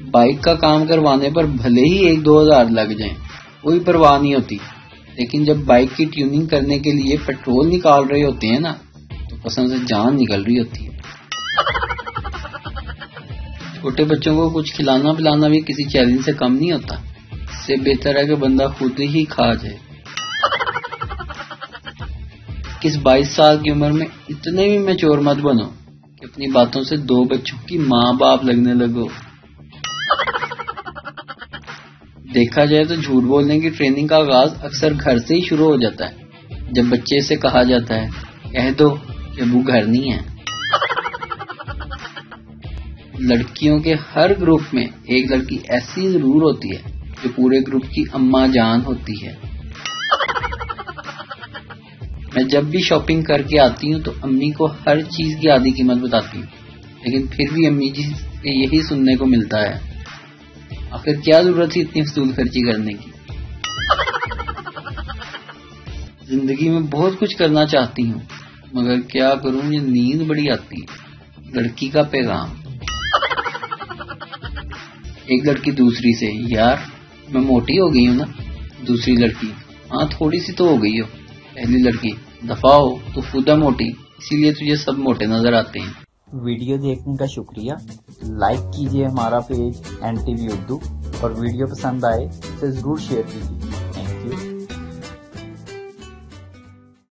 Bike का काम करवाने पर भले ही 1-2 हज़ार लग जाएं, कोई परवाह नहीं होती, लेकिन जब बाइक की ट्यूनिंग करने के लिए पेट्रोल निकाल रहे होते हैं ना, तो कसम से जान निकल रही होती है। छोटे बच्चों को कुछ खिलाना पिलाना भी किसी चैलेंज से कम नहीं होता। इससे बेहतर है कि बंदा खुद ही खा जाए। 21-22 साल की उम्र में इतने भी मैच्योर मत बनो कि अपनी बातों से 2 बच्चों की माँ बाप लगने लगो। देखा जाए तो झूठ बोलने की ट्रेनिंग का आगाज अक्सर घर से ही शुरू हो जाता है। जब बच्चे से कहा जाता है, कह दो कि अबू घर नहीं है। लड़कियों के हर ग्रुप में एक लड़की ऐसी जरूर होती है जो पूरे ग्रुप की अम्मा जान होती है। मैं जब भी शॉपिंग करके आती हूँ तो अम्मी को हर चीज की आधी कीमत बताती हूँ, लेकिन फिर भी अम्मी जी से यही सुनने को मिलता है, आखिर क्या जरूरत थी इतनी फजूल खर्ची करने की। जिंदगी में बहुत कुछ करना चाहती हूँ, मगर क्या करूँ, ये नींद बड़ी आती है। लड़की का पैगाम। एक लड़की दूसरी से, यार मैं मोटी हो गई हूँ ना। दूसरी लड़की, हाँ थोड़ी सी तो हो गई हो। पहली लड़की, दफा हो, तो खुदा मोटी, इसीलिए तुझे सब मोटे नजर आते हैं। वीडियो देखने का शुक्रिया। लाइक कीजिए हमारा पेज NTV उर्दू और वीडियो पसंद आए तो जरूर शेयर कीजिए।